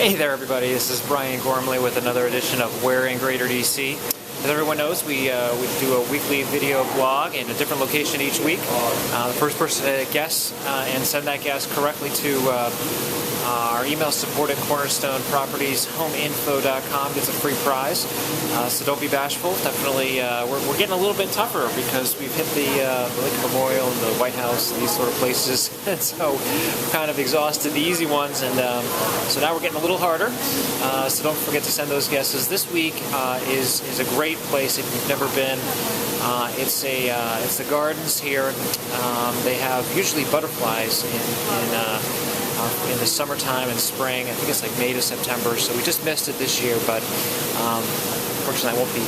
Hey there everybody, this is Brian Gormley with another edition of Where in Greater DC. As everyone knows, we do a weekly video blog in a different location each week. The first person to guess and send that guess correctly to our email support at cornerstonepropertieshomeinfo.com gets a free prize. So don't be bashful. Definitely, we're getting a little bit tougher because we've hit the Lincoln Memorial and the White House and these sort of places. And so we've kind of exhausted the easy ones, and so now we're getting a little harder. So don't forget to send those guesses. This week is a great place if you've never been. It's the gardens here. They have usually butterflies in the summertime and spring. I think it's like May to September, so we just missed it this year, but unfortunately I won't be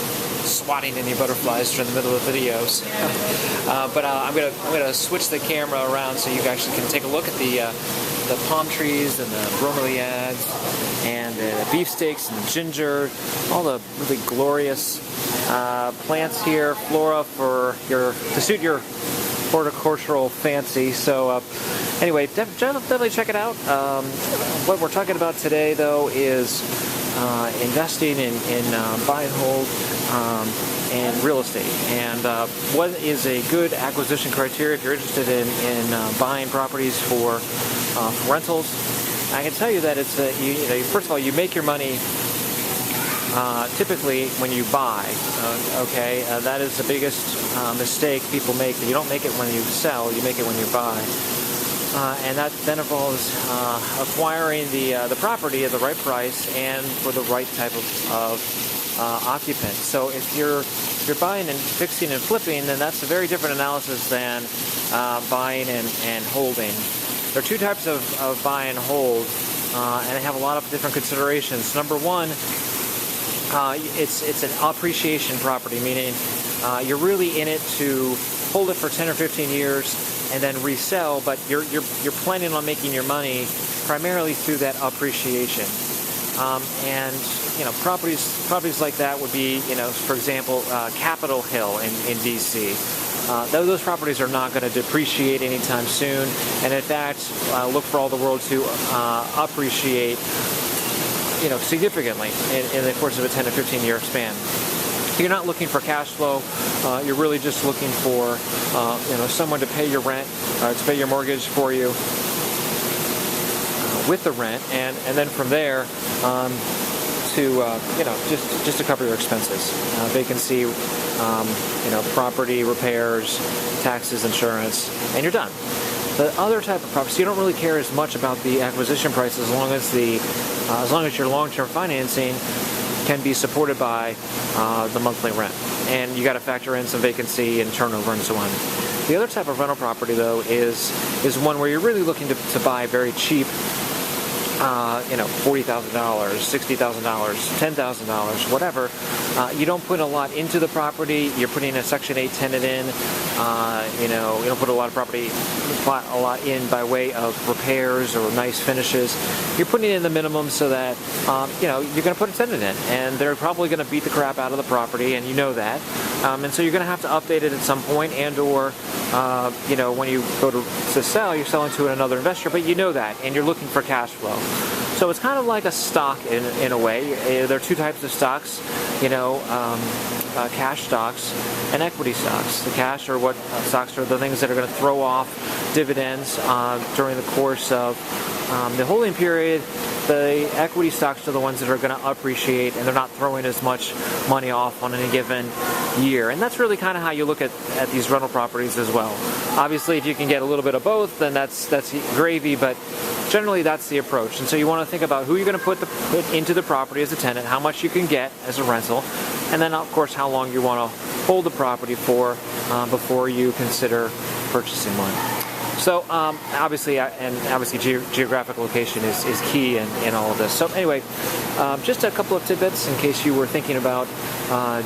swatting any butterflies during the middle of videos. But I'm gonna switch the camera around so you actually can take a look at the palm trees and the bromeliads and the beefsteaks and the ginger, all the really glorious plants here, flora to suit your horticultural fancy. So anyway, definitely check it out. What we're talking about today, though, is investing in buy and hold and real estate. And what is a good acquisition criteria if you're interested in buying properties for rentals? I can tell you that it's first of all, you make your money typically when you buy. Okay, that is the biggest mistake people make. You don't make it when you sell; you make it when you buy. And that then involves acquiring the property at the right price and for the right type of occupant. So if you're buying and fixing and flipping, then that's a very different analysis than buying and holding. There are two types of buy and hold, and they have a lot of different considerations. Number one, it's an appreciation property, meaning you're really in it to hold it for 10 or 15 years and then resell, but you're planning on making your money primarily through that appreciation. And properties like that would be, for example, Capitol Hill in DC. Those properties are not going to depreciate anytime soon, and in fact, look for all the world to appreciate, significantly in the course of a 10 to 15 year span. You're not looking for cash flow. You're really just looking for, someone to pay your rent, to pay your mortgage for you with the rent, and then from there just to cover your expenses, vacancy, property repairs, taxes, insurance, and you're done. The other type of property, so you don't really care as much about the acquisition price as long as your long-term financing can be supported by the monthly rent, and you got to factor in some vacancy and turnover and so on. The other type of rental property, though, is one where you're really looking to buy very cheap, $40,000, $60,000, $10,000, whatever. You don't put a lot into the property. You're putting a Section 8 tenant in. You don't put a lot in by way of repairs or nice finishes. You're putting in the minimum so that you're going to put a tenant in, and they're probably going to beat the crap out of the property, and you know that. And so you're going to have to update it at some point, and/or when you go to sell, you're selling to another investor, but you know that, and you're looking for cash flow. So it's kind of like a stock in a way. There are two types of stocks, cash stocks and equity stocks. The cash stocks are the things that are going to throw off dividends during the course of the holding period. The equity stocks are the ones that are going to appreciate, and they're not throwing as much money off on any given year. And that's really kind of how you look at these rental properties as well. Obviously, if you can get a little bit of both, then that's gravy, but generally that's the approach. And so you want to think about who you're going to put into the property as a tenant, how much you can get as a rental, and then of course how long you want to hold the property for before you consider purchasing one. So obviously geographic location is key in all of this. So anyway, just a couple of tidbits in case you were thinking about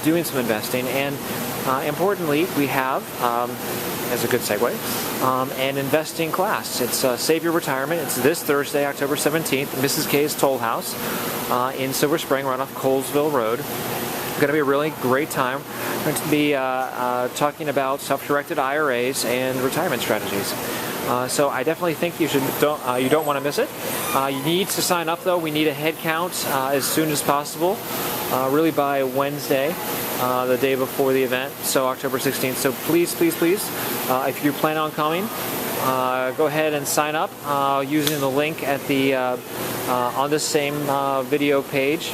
doing some investing. And importantly, we have, as a good segue, an investing class. It's Save Your Retirement. It's this Thursday, October 17th, Mrs. K's Toll House in Silver Spring, right off Colesville Road. Going to be a really great time. We're going to be talking about self-directed IRAs and retirement strategies. So I definitely think you don't want to miss it. You need to sign up though. We need a head count as soon as possible, really by Wednesday, the day before the event, so October 16th. So please, if you plan on coming, go ahead and sign up using the link at the on this same video page,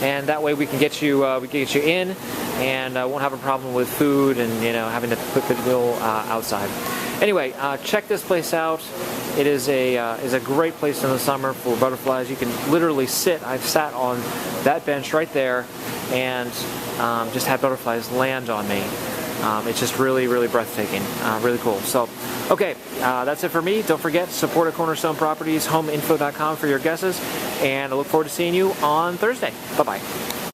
and that way we can get you in, and won't have a problem with food and having to put the meal outside. Anyway, check this place out. It is a great place in the summer for butterflies. You can literally sit. I've sat on that bench right there and just had butterflies land on me. It's just really breathtaking, really cool. So, okay, that's it for me. Don't forget, support at Cornerstone Properties, homeinfo.com for your guesses, and I look forward to seeing you on Thursday. Bye-bye.